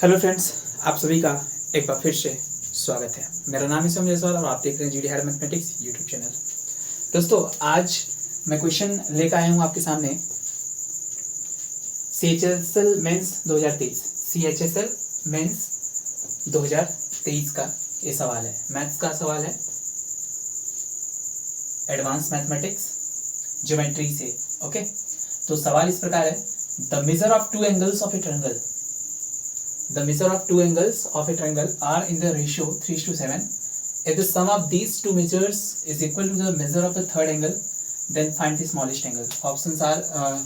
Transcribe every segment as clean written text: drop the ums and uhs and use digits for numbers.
Hello friends, आप सभी का एक बार फिर से स्वागत है। मेरा नाम है सोम जायसवाल और आप देख रहे हैं GD higher mathematics YouTube channel. दोस्तों, आज मैं क्वेश्चन लेकर आया हूँ आपके सामने CHSL मेंस 2023 CHSL मेंस 2023 का ये सवाल है। मैथ्स का सवाल है, एडवांस मैथमेटिक्स ज्योमेट्री से। ओके, तो सवाल इस प्रकार है, the measure of two angles of a triangle, the measure of two angles of a triangle are in the ratio 3:7. If the sum of these two measures is equal to the measure of the third angle, then find the smallest angle. Options are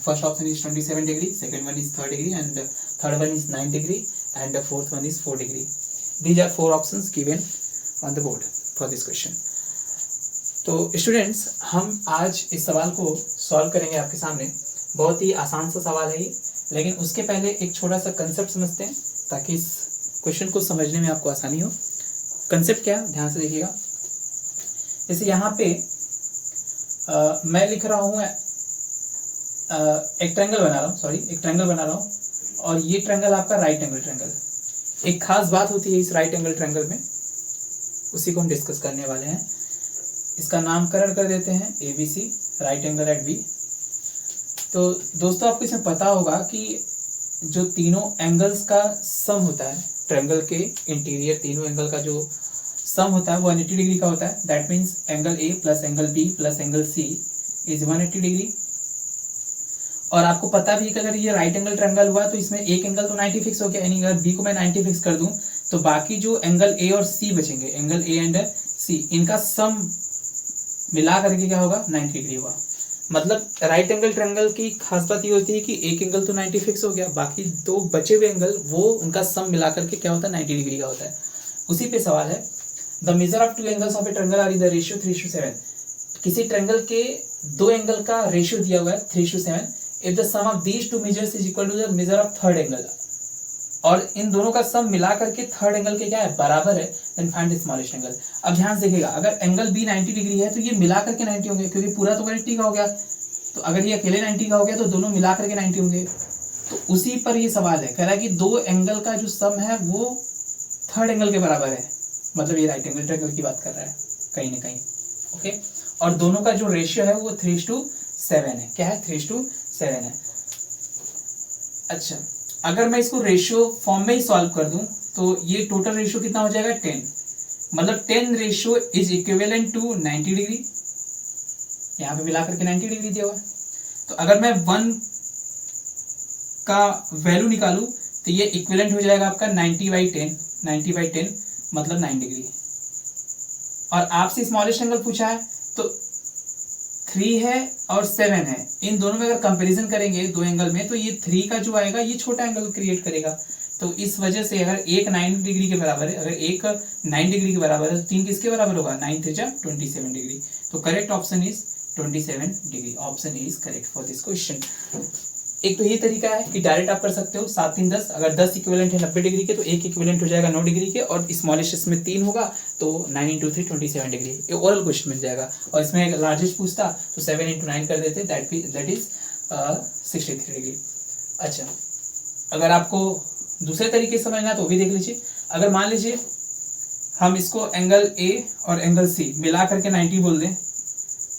first option is 27 degree, second one is 3 degree, and third one is 9 degree, and the fourth one is 4 degree. These are four options given on the board for this question. तो students, हम आज इस सवाल को solve करेंगे आपके सामने। बहुत ही आसान सा सवाल है ये, लेकिन उसके पहले एक छोटा सा कंसेप्ट समझते हैं ताकि इस क्वेश्चन को समझने में आपको आसानी हो। कंसेप्ट क्या है, ध्यान से देखिएगा। जैसे यहाँ पे मैं लिख रहा हूँ, एक ट्रायंगल बना रहा हूँ और ये ट्रायंगल आपका राइट एंगल ट्रायंगल। एक खास बात होती है इस राइट एंगल ट्रायंगल में, उसी को हम डिस्कस करने वाले हैं। इसका नामकरण कर देते हैं ABC, right angle at B। तो दोस्तों, आपको इसमें पता होगा कि जो तीनों एंगल्स का सम होता है ट्रायंगल के इंटीरियर, तीनों एंगल का जो सम होता है वो 180 डिग्री का होता है। That means angle A plus angle B plus angle C is 180 degree. और आपको पता भी है कि अगर ये राइट एंगल ट्रायंगल हुआ तो इसमें एक एंगल तो 90 फिक्स हो गया, यानी अगर B को मैं 90 फिक्स कर दूं तो बाकी जो एंगल A और C बचेंगे, एंगल A एंड C, इनका सम मिला करके क्या होगा, 90 डिग्री होगा। मतलब राइट एंगल ट्रायंगल की खास बात ये होती है कि एक एंगल तो 90 फिक्स हो गया, बाकी दो बचे हुए एंगल वो उनका सम मिला करके क्या होता है, 90 डिग्री का होता है। उसी पे सवाल है, the measure of two angles of a triangle are in the ratio 3:7। किसी ट्रायंगल के दो एंगल का रेशियो दिया हुआ है 3:7। If the sum of these two measures is equal to the measure of third angle, और इन दोनों का सम मिला करके थर्ड एंगल के क्या है, बराबर है, then find the smallest angle. अब ध्यान से देखिएगा, अगर एंगल B 90 डिग्री है तो ये मिला करके 90 होंगे, क्योंकि पूरा तो 180 का हो गया। तो अगर ये अकेले 90 का हो गया तो दोनों मिला करके 90 होंगे। तो उसी पर ये सवाल है, कह रहा है कि दो एंगल का जो सम है वो थर्ड एंगल के बराबर है। मतलब ये राइट एंगल ट्रायंगल की बात कर रहा है कहीं ना कहीं। ओके, और दोनों का जो रेशियो है वो 3:7 है। क्या है, 3:7 है। अच्छा, अगर मैं इसको रेशियो फॉर्म में ही सॉल्व कर दूं तो ये टोटल रेशियो कितना हो जाएगा, 10। मतलब 10 ratio is equivalent to 90 degree. यहाँ पे मिलाकर के 90 डिग्री दिया हुआ है। तो अगर मैं 1 का वैल्यू निकालूं तो ये इक्विवेलेंट हो जाएगा आपका 90/10, 90/10 मतलब 9 डिग्री। और आपसे स्मॉलेस्ट एंगल पूछा है तो 3 है और 7 है, इन दोनों में अगर कंपैरिजन करेंगे दो एंगल में तो ये 3 का जो आएगा ये छोटा एंगल क्रिएट करेगा। तो इस वजह से अगर एक 9 डिग्री के बराबर है, अगर एक 9 डिग्री के बराबर है तो 3 किसके बराबर होगा, 9 3 जा 27 डिग्री। तो correct option is 27 degree. Option is correct for this question. एक तो ये तरीका है कि डायरेक्ट आप कर सकते हो 7 3 10। अगर 10 इक्विवेलेंट है 90 डिग्री के तो एक इक्विवेलेंट हो जाएगा 9 डिग्री के, और स्मॉलेस्ट इसमें 3 होगा तो 9 × 3 27 डिग्री। ये ओरल क्वेश्चन मिल जाएगा। और इसमें लार्जेस्ट पूछता तो 7 × 9 कर देते, दैट इज 63 डिग्री। अच्छा, अगर आपको दूसरे तरीके से समझना तो भी देख लीजिए। अगर मान लीजिए हम इसको एंगल A और एंगल C मिला करके 90 बोल दें,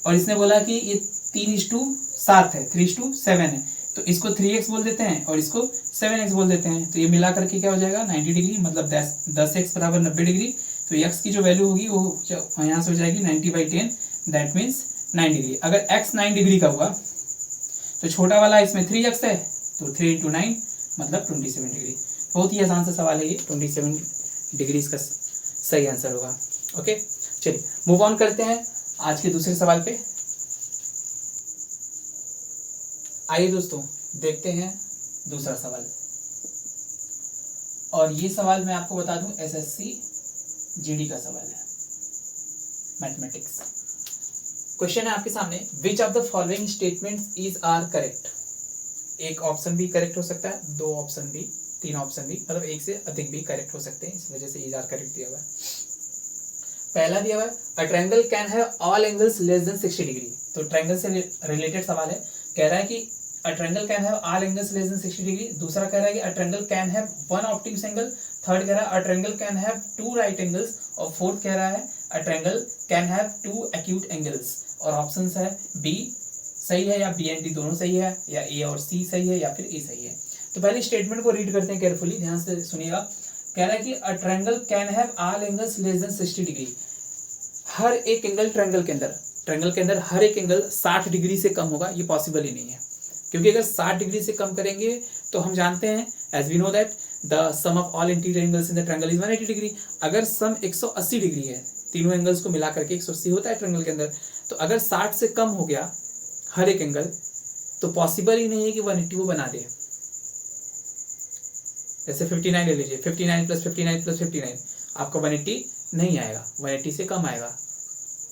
और इसने बोला कि ये 3:7 है, 3:7 है, तो इसको 3x बोल देते हैं और इसको 7x बोल देते हैं। तो ये मिला करके क्या हो जाएगा, 90 डिग्री। मतलब 10x बराबर 90 डिग्री। तो x की जो वैल्यू होगी वो यहाँ से हो जाएगी 90/10, दैट मीन्स 9 डिग्री। अगर x 9 डिग्री का हुआ तो छोटा वाला इसमें 3x है, तो 3 × 9 मतलब 27 डिग्री। बहुत ही आसान सा सवाल है ये, 27 डिग्री इसका सही आंसर होगा। ओके, चलिए मूव ऑन करते हैं आज के दूसरे सवाल पे। आइए दोस्तों, देखते हैं दूसरा सवाल। और ये सवाल मैं आपको बता दूं SSC GD का सवाल है, मैथमेटिक्स। क्वेश्चन है आपके सामने, which of the following statements is are correct. एक ऑप्शन भी करेक्ट हो सकता है, दो ऑप्शन भी, तीन ऑप्शन भी, मतलब एक से अधिक भी करेक्ट हो सकते हैं, इस वजह से इज आर करेक्ट दिया हुआ है। पहला दिया हुआ है, a triangle can have all angles less than 60 degree. तो ट्रायंगल से रिलेटेड सवाल है, कह रहा है कि a triangle can have all angles less than 60 degree. दूसरा कह रहा है कि a triangle can have one obtuse angle. Third कह रहा है a triangle can have two right angles. और फोर्थ कह रहा है a triangle can have two acute angles. और ऑप्शंस है बी सही है या बी एंड डी दोनों सही है, या ए और सी सही है, या फिर ए सही है। तो पहले स्टेटमेंट को रीड करते हैं केयरफुली, ध्यान से सुनिएगा। कह रहा है कि a triangle can have all angles less than 60 degree. हर एक एंगल ट्रायंगल के अंदर हर एक एंगल 60 डिग्री से कम होगा, ये पॉसिबल ही नहीं है। क्योंकि अगर 60 डिग्री से कम करेंगे तो हम जानते हैं, as we know that the sum of all interior angles in the triangle is 180 degree. अगर सम 180 डिग्री है, तीनों एंगल्स को मिला करके 180 होता है ट्रायंगल के अंदर, तो अगर 60 से कम हो गया हर एक एंगल, तो पॉसिबल ही नहीं है कि 180 वो बना दे। जैसे 59 ले लीजिए, 59 प्लस 59 प्लस 59, आपका 180 नहीं आएगा, 180 से कम आएगा।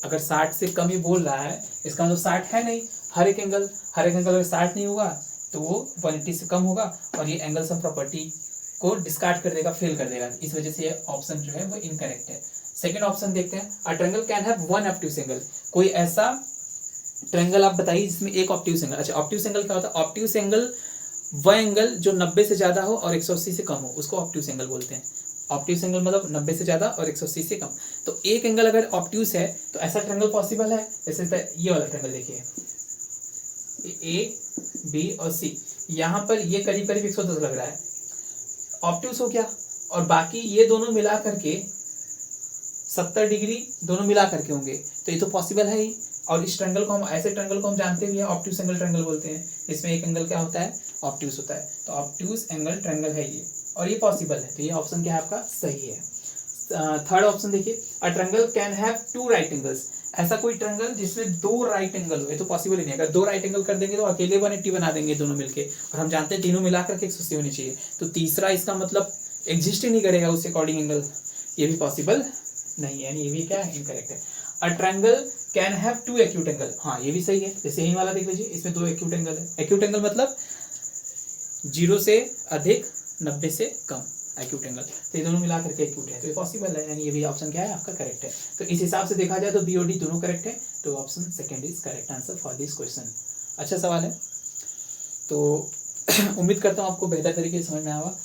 अगर 60 से कम ही बोल रहा है, इसका मतलब 60 है नहीं। हर एक एंगल अगर 60 नहीं होगा तो वो 180 से कम होगा, और ये एंगल्स ऑफ प्रॉपर्टी को डिस्कार्ड कर देगा, फेल कर देगा। इस वजह से ये ऑप्शन जो है वो इनकरेक्ट है। सेकंड ऑप्शन देखते हैं, अ triangle can have one obtuse angle. कोई ऐसा ट्रायंगल आप बताइए जिसमें एक ऑब्ट्यूज एंगल। अच्छा, ऑब्ट्यूज एंगल क्या होता है? ऑब्ट्यूज एंगल वह एंगल जो 90 से ज्यादा हो और 180 से कम हो, उसको ऑब्ट्यूज एंगल बोलते हैं। ऑब्ट्यूज एंगल मतलब 90 से ज्यादा और 180 से कम। तो एक एंगल अगर ऑब्ट्यूज है तो ऐसा ट्रायंगल पॉसिबल है। जैसे ये वाला ट्रायंगल देखिए, ए बी और सी, यहाँ पर ये करीब करीब 110 लग रहा है, ऑब्ट्यूज हो गया। और बाकी ये दोनों मिला करके 70 डिग्री दोनों मिला करके होंगे, तो ये तो पॉसिबल है ही। और इस ट्रायंगल को हम, ऐसे ट्रायंगल को हम जानते भी हैं, ऑब्ट्यूज एंगल ट्रायंगल बोलते हैं। इसमें एक एंगल क्या होता है? ऑब्ट्यूज होता है। तो ऑब्ट्यूज एंगल ट्रायंगल है ये, और ये पॉसिबल है। तो ये ऑप्शन क्या है आपका? सही है। थर्ड ऑप्शन देखिए, a triangle can have two right angles. ऐसा कोई ट्रायंगल जिसमें दो राइट एंगल हो, ये तो पॉसिबल ही नहीं। अगर दो राइट एंगल कर देंगे तो अकेले 180 बना देंगे दोनों मिलके, और हम जानते हैं तीनों मिलाकर के 180 होनी चाहिए। तो तीसरा इसका मतलब एग्जिस्ट ही नहीं करेगा उस अकॉर्डिंग एंगल, ये भी पॉसिबल नहीं है, यानी ये भी क्या है? इनकरेक्ट है। A triangle can have two acute angle, हाँ ये भी सही है। जैसे यही वाला देख लीजिए, इसमें दो एक्यूट एंगल है। एक्यूट एंगल मतलब 0 से अधिक 90 से कम एक्यूट एंगल, तो ये दोनों मिला करके एक्यूट है, तो ये पॉसिबल है, यानी ये भी ऑप्शन क्या है आपका? करेक्ट है। तो इस हिसाब से देखा जाए तो बी और डी दोनों करेक्ट है, तो option second is correct answer for this question. अच्छा सवाल है, तो उम्मीद करता हूँ आपको बेहतर तरीके से समझ में आया होगा।